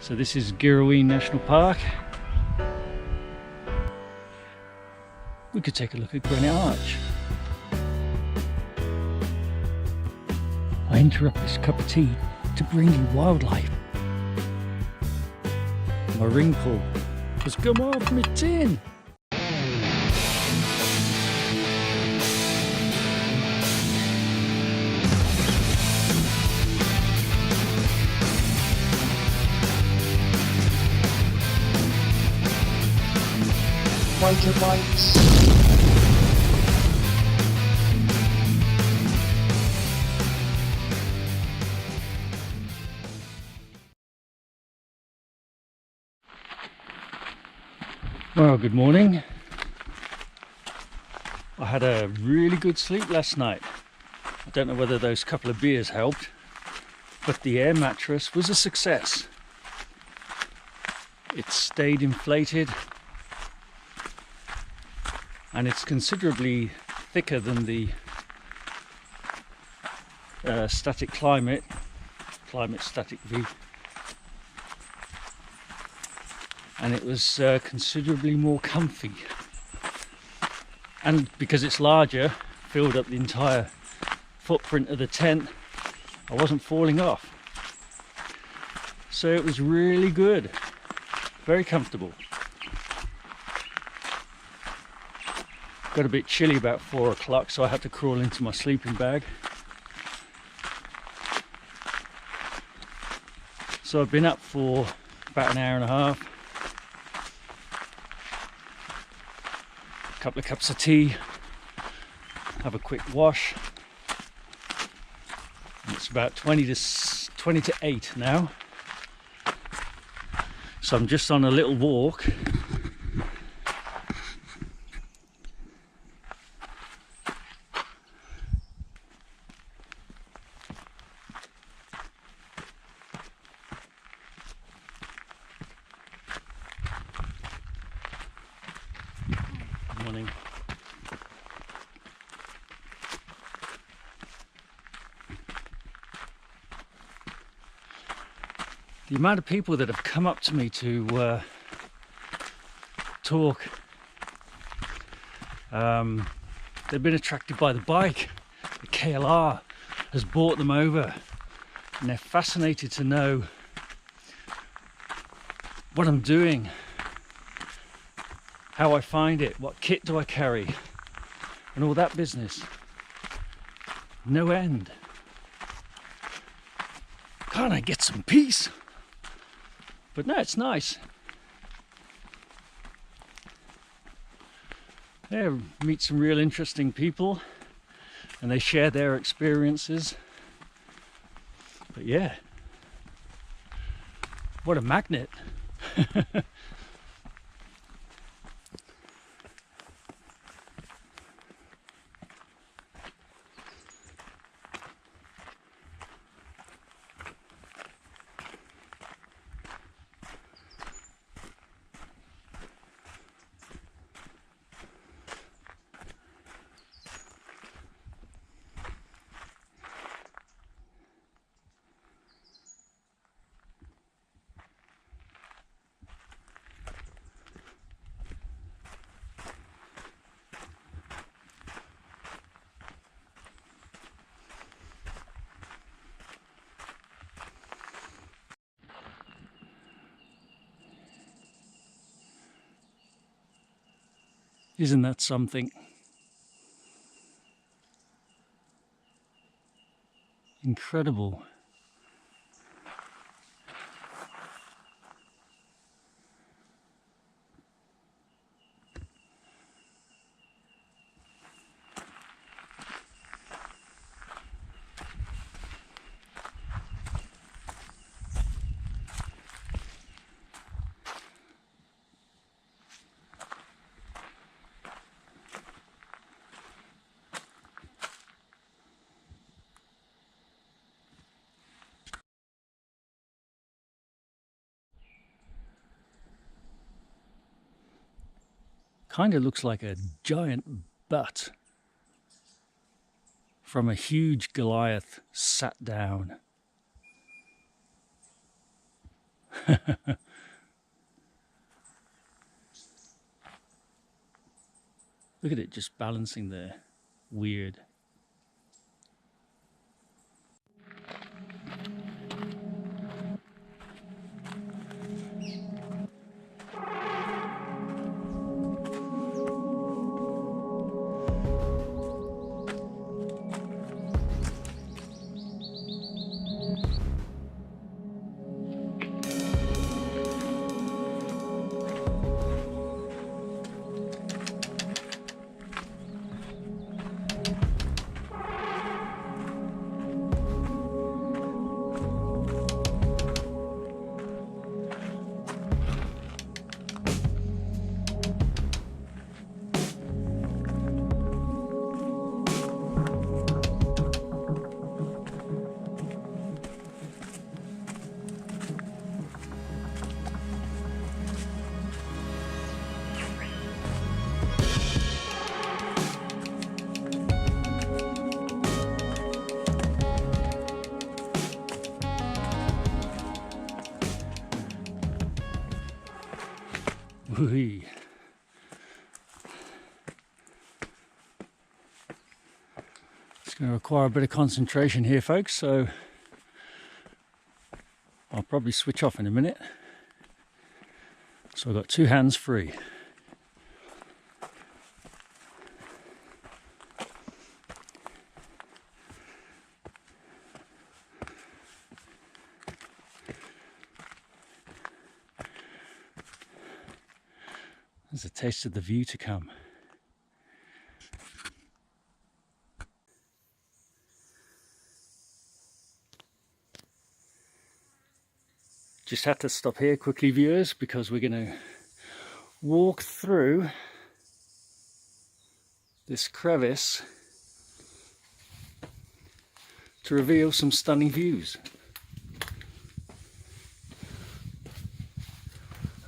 So this is Girraween National Park. We could take a look at Granite Arch. I interrupt this cup of tea to bring you wildlife. My ring pull has come off my tin. Biker Bytes. Well, good morning. I had a really good sleep last night. I don't know whether those couple of beers helped, but the air mattress was a success. It stayed inflated, and it's considerably thicker than the static climate static V, and it was considerably more comfy, and because it's larger, filled up the entire footprint of the tent. I wasn't falling off, so it was really good, very comfortable. Got a bit chilly about 4 o'clock, so I had to crawl into my sleeping bag. So I've been up for about an hour and a half. A couple of cups of tea, have a quick wash. And it's about 20 to 8 now. So I'm just on a little walk. Morning. The amount of people that have come up to me to talk, they've been attracted by the bike. The KLR has brought them over, and they're fascinated to know what I'm doing, how I find it, what kit do I carry, and all that business. No end. Can't I get some peace? But no, it's nice. Yeah, meet some real interesting people, and they share their experiences. But yeah, what a magnet. Isn't that something? Incredible. Kind of looks like a giant butt from a huge Goliath sat down. Look at it just balancing there. Weird. Whee. It's going to require a bit of concentration here, folks, so I'll probably switch off in a minute. So I've got 2 hands free. There's a taste of the view to come. Just had to stop here quickly, viewers, because we're going to walk through this crevice to reveal some stunning views.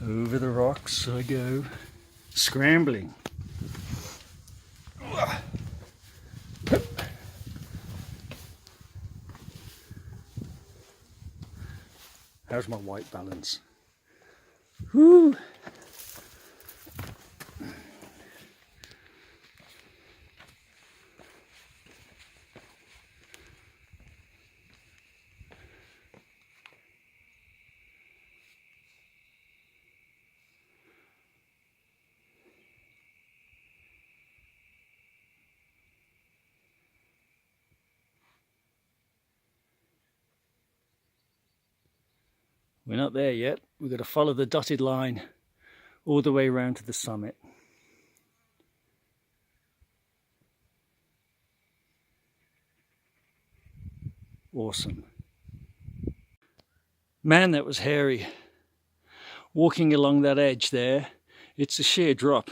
Over the rocks I go, scrambling. How's my white balance? Woo! We're not there yet. We've got to follow the dotted line all the way around to the summit. Awesome. Man, that was hairy. Walking along that edge there, it's a sheer drop.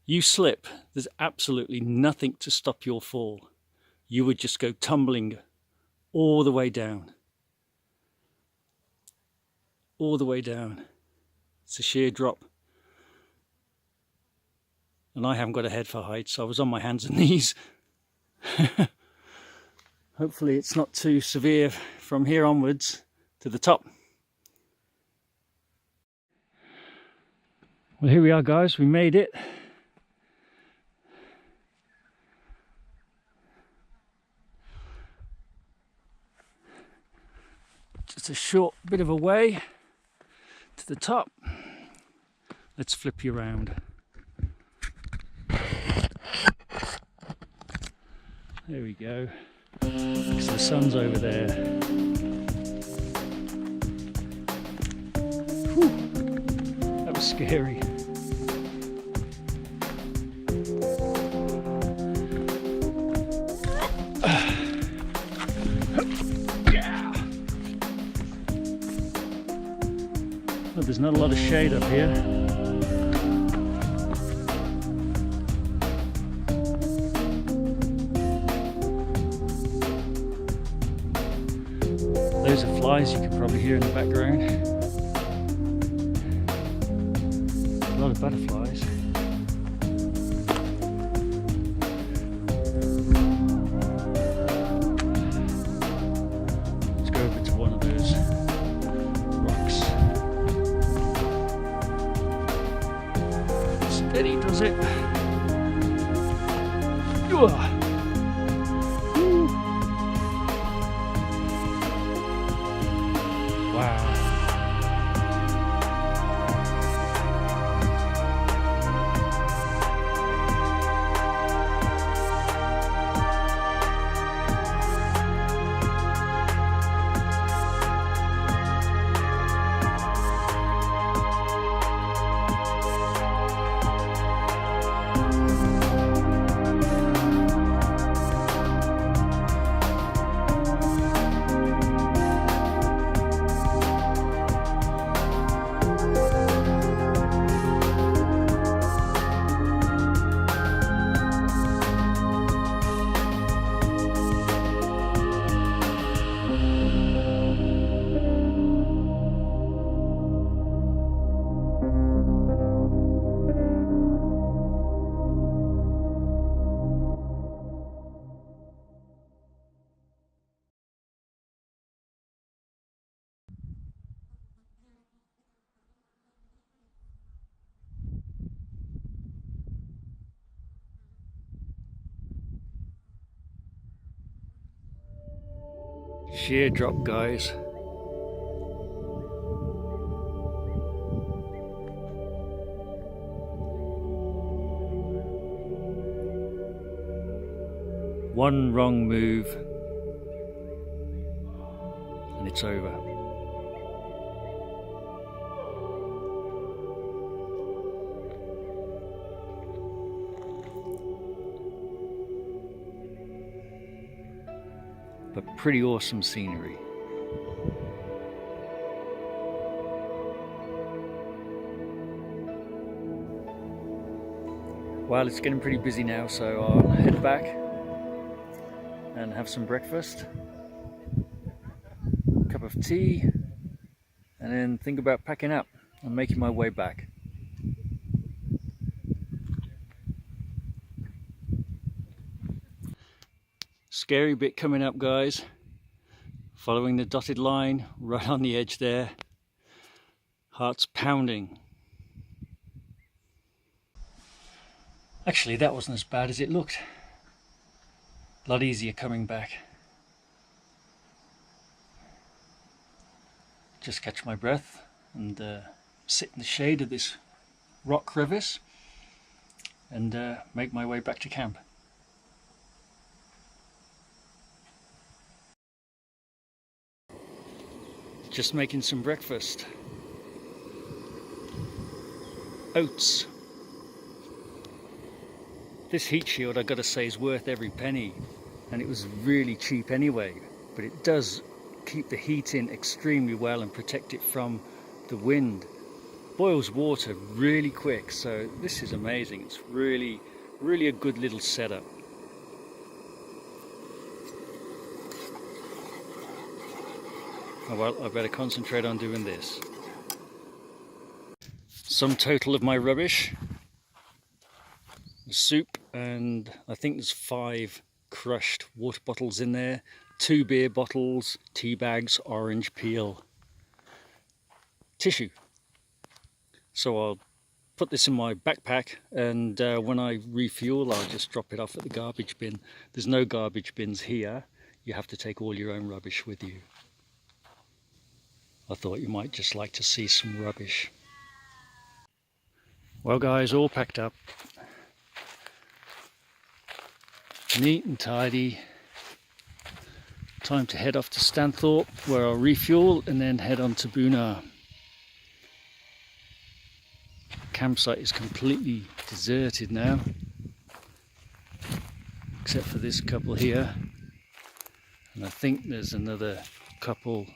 You slip, there's absolutely nothing to stop your fall. You would just go tumbling all the way down. All the way down. It's a sheer drop. And I haven't got a head for heights, so I was on my hands and knees. Hopefully it's not too severe from here onwards to the top. Well, here we are, guys. We made it. Just a short bit of a way to the top. Let's flip you around. There we go. Because the sun's over there. Whew. That was scary. Well, there's not a lot of shade up here. Those are flies you can probably hear in the background. A lot of butterflies. Let's go over to one of those rocks. does it. Woo. Wow. Sheer drop, guys. One wrong move and it's over. But pretty awesome scenery. Well, it's getting pretty busy now, so I'll head back and have some breakfast, a cup of tea, and then think about packing up and making my way back. Scary bit coming up, guys. Following the dotted line right on the edge there. Heart's pounding. Actually, that wasn't as bad as it looked. A lot easier coming back. Just catch my breath and sit in the shade of this rock crevice and make my way back to camp. Just making some breakfast. Oats. This heat shield, I gotta say, is worth every penny, and it was really cheap anyway, but it does keep the heat in extremely well and protect it from the wind. Boils water really quick, so this is amazing. It's really a good little setup. Oh well, I better concentrate on doing this. Sum total of my rubbish: soup, and I think there's 5 crushed water bottles in there, 2 beer bottles, tea bags, orange peel, tissue. So I'll put this in my backpack, and when I refuel I'll just drop it off at the garbage bin. There's no garbage bins here. You have to take all your own rubbish with you. I thought you might just like to see some rubbish. Well guys, all packed up. Neat and tidy. Time to head off to Stanthorpe, where I'll refuel and then head on to Boonar. Campsite is completely deserted now, except for this couple here, and I think there's another couple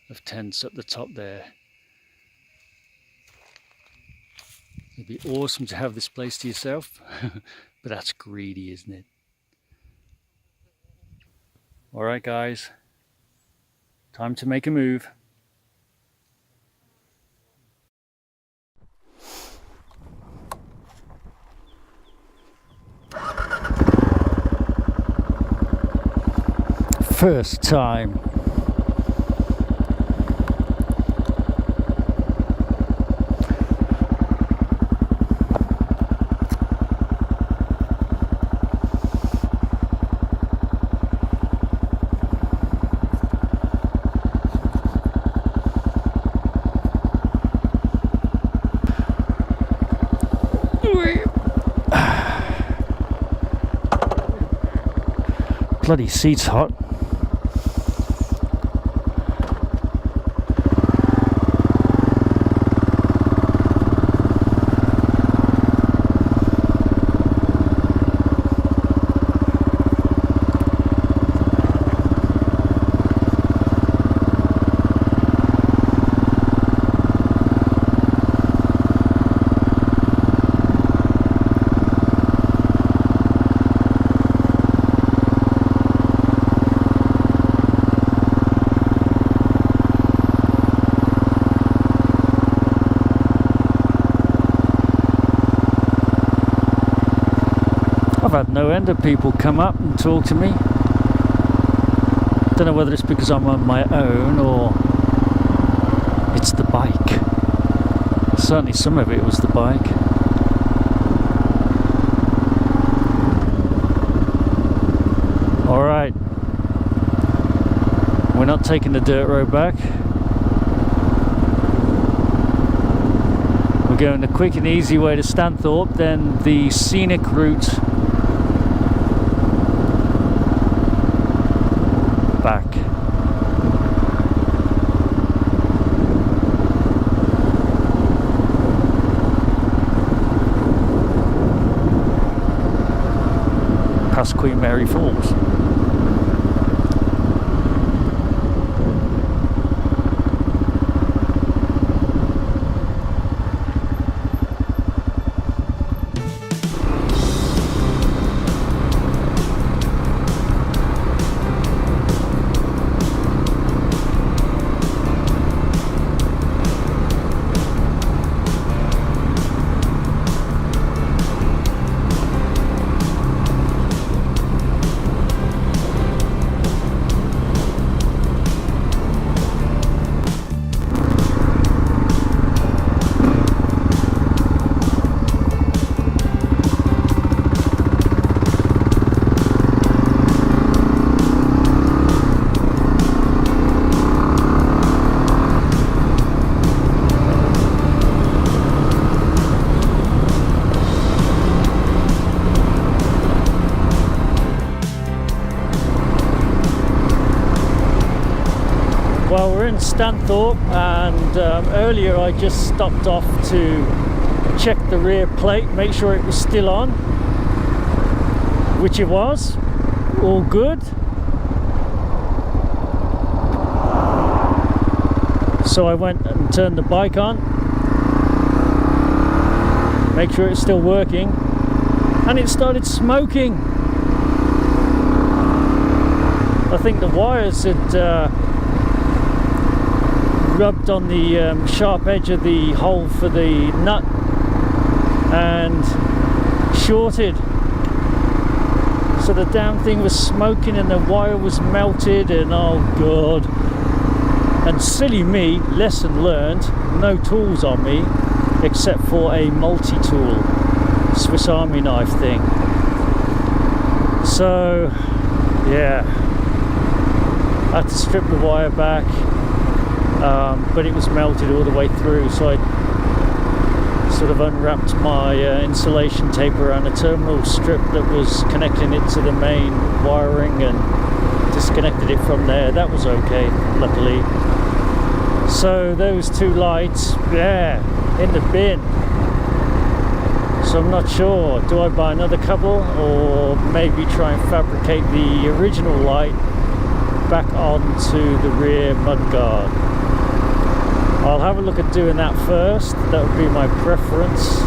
of tents at the top there. It'd be awesome to have this place to yourself, but that's greedy, isn't it? Alright guys, time to make a move. First time. Bloody seat's hot. I've had no end of people come up and talk to me. Don't know whether it's because I'm on my own or it's the bike. Certainly some of it was the bike. Alright, we're not taking the dirt road back. We're going the quick and easy way to Stanthorpe, then the scenic route back. Past Queen Mary Falls. Well, we're in Stanthorpe, and earlier I just stopped off to check the rear plate, make sure it was still on, which it was, all good. So I went and turned the bike on, make sure it's still working, and it started smoking. I think the wires had rubbed on the sharp edge of the hole for the nut and shorted, so the damn thing was smoking and the wire was melted, and oh god. And silly me, lesson learned, no tools on me except for a multi-tool Swiss Army knife thing. So yeah, I had to strip the wire back, but it was melted all the way through, so I sort of unwrapped my insulation tape around a terminal strip that was connecting it to the main wiring and disconnected it from there. That was okay, luckily. So those two lights, yeah, in the bin. So I'm not sure, do I buy another couple or maybe try and fabricate the original light back onto the rear mudguard? I'll have a look at doing that first. That would be my preference,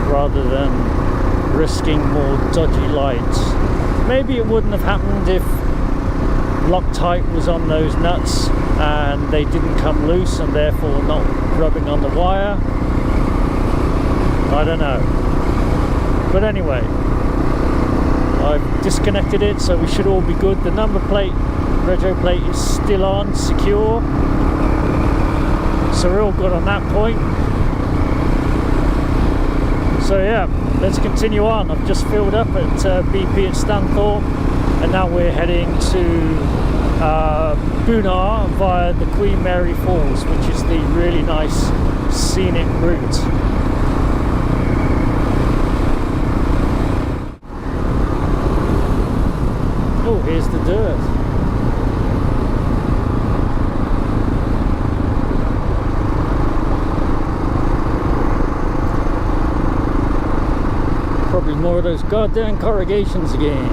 rather than risking more dodgy lights. Maybe it wouldn't have happened if Loctite was on those nuts and they didn't come loose and therefore not rubbing on the wire. I don't know. But anyway, I've disconnected it, so we should all be good. The number plate, rego plate, is still on, secure. So we're all good on that point. So yeah, let's continue on. I've just filled up at BP at Stanthorpe, and now we're heading to Boonar via the Queen Mary Falls, which is the really nice scenic route. Oh, here's the dirt. Probably more of those goddamn corrugations again.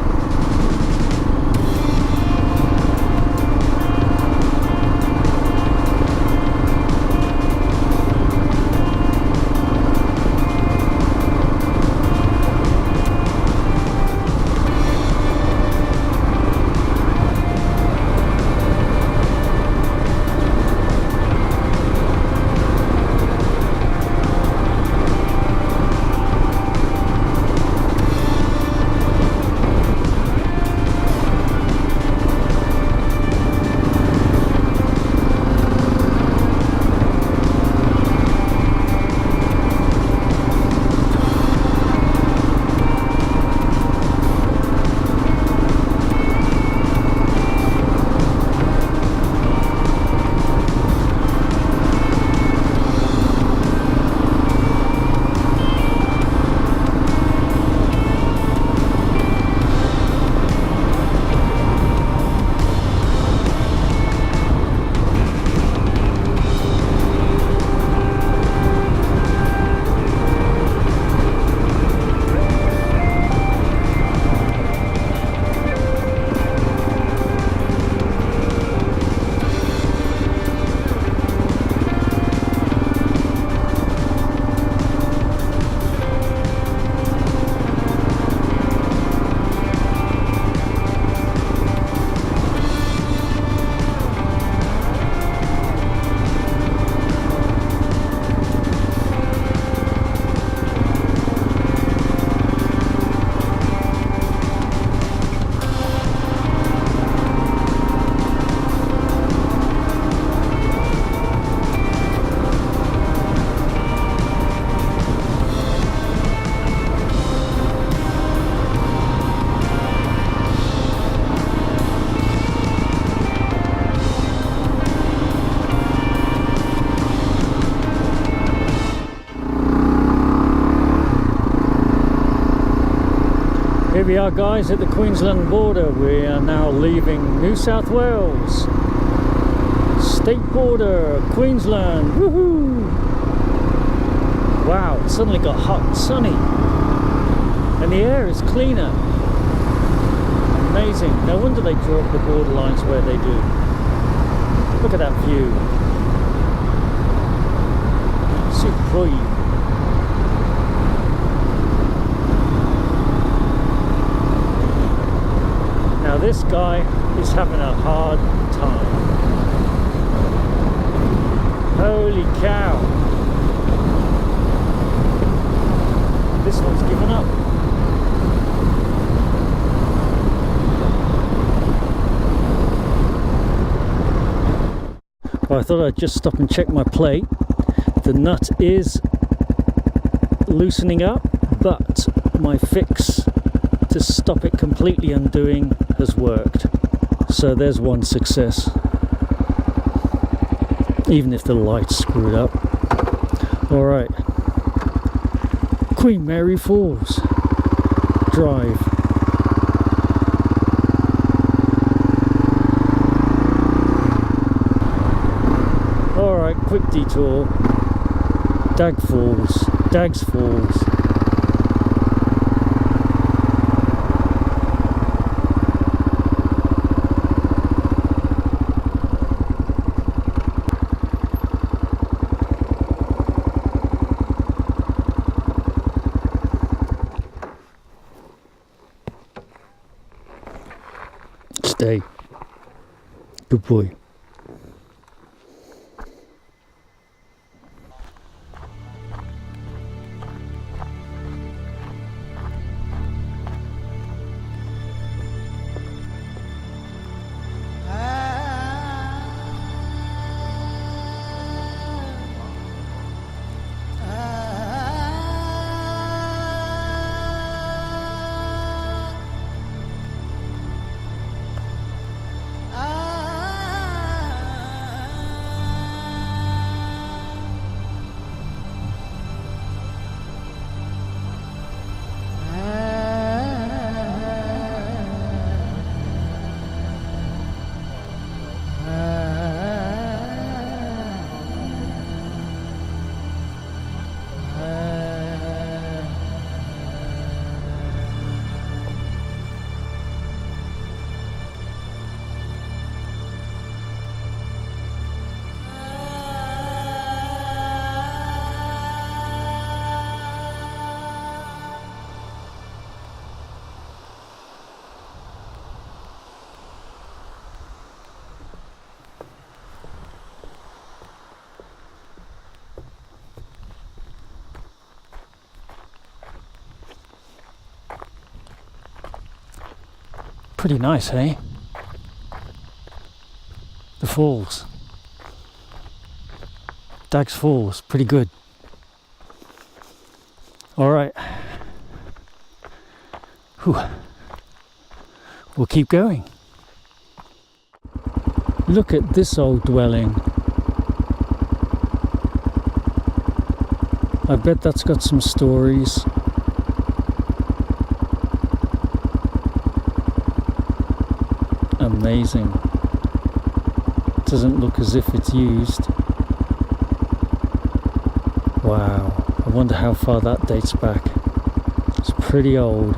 Here we are, guys, at the Queensland border. We are now leaving New South Wales. State border, Queensland. Woohoo! Wow, it suddenly got hot and sunny. And the air is cleaner. Amazing. No wonder they draw up the border lines where they do. Look at that view. Superb. Now this guy is having a hard time. Holy cow. This one's given up. Well, I thought I'd just stop and check my plate. The nut is loosening up, but my fix to stop it completely undoing has worked. So there's one success. Even if the light's screwed up. Alright. Queen Mary Falls Drive. Alright, quick detour. Dags Falls. Stay. Good boy. Pretty nice, hey? The falls. Dag's Falls, pretty good. Alright. We'll keep going. Look at this old dwelling. I bet that's got some stories. Amazing. Doesn't look as if it's used. Wow, I wonder how far that dates back. It's pretty old.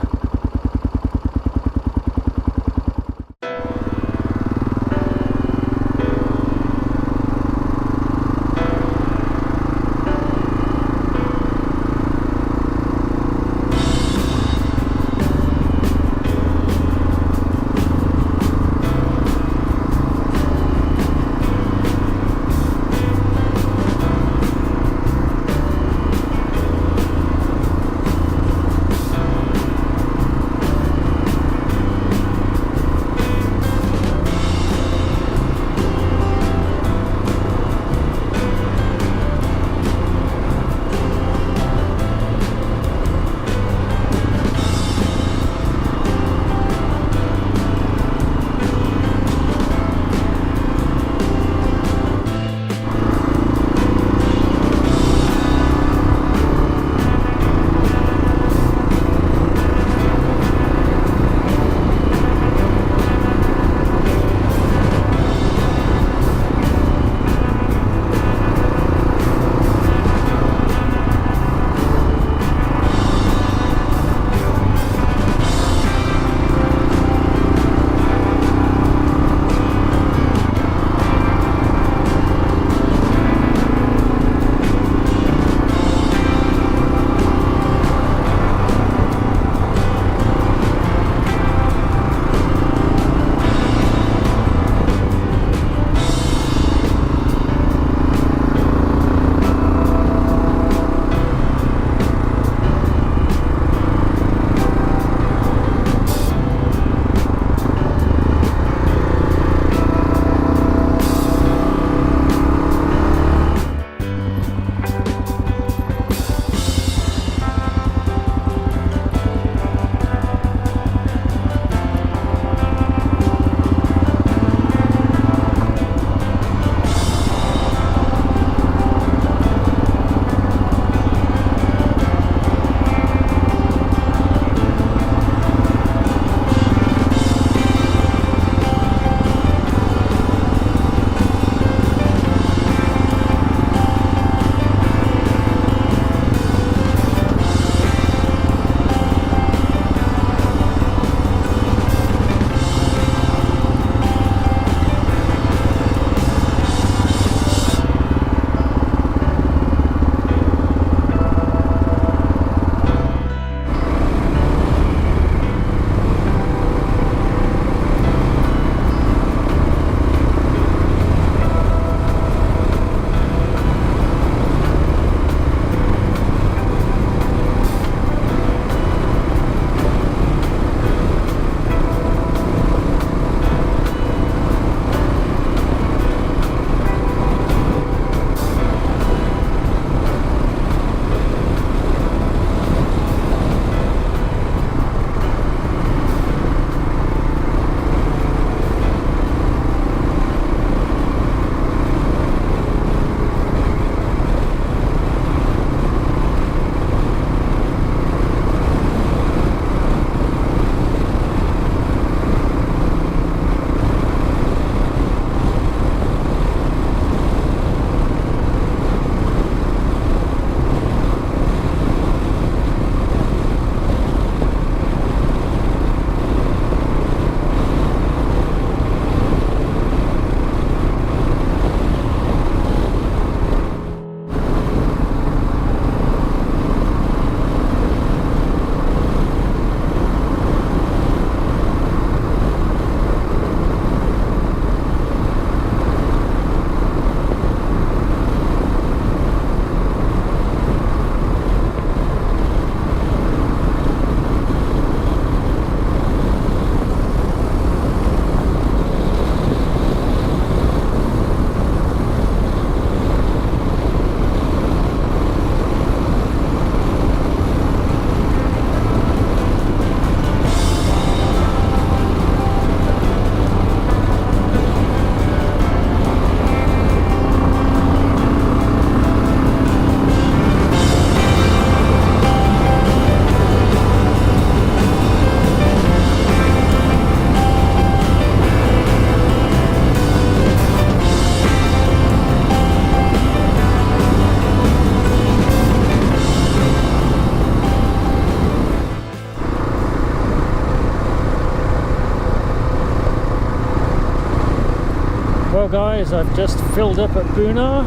guys, I've just filled up at Buna.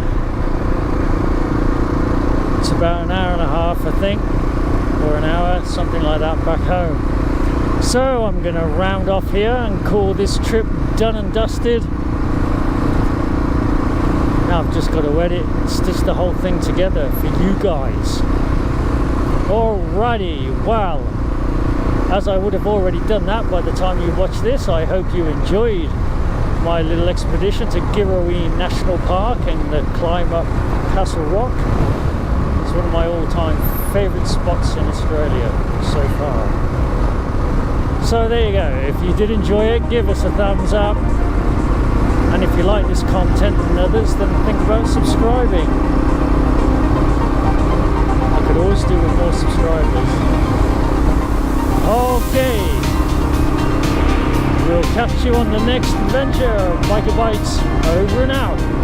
It's about an hour and a half, I think, or an hour, something like that, back home. So I'm going to round off here and call this trip done and dusted. Now I've just got to edit and stitch the whole thing together for you guys. Alrighty, well, as I would have already done that by the time you watch this, I hope you enjoyed my little expedition to Girraween National Park and the climb up Castle Rock. It's one of my all-time favourite spots in Australia so far. So there you go. If you did enjoy it, give us a thumbs up. And if you like this content and others, then think about subscribing. I could always do with more subscribers. Okay. We'll catch you on the next adventure. Biker Bytes, over and out.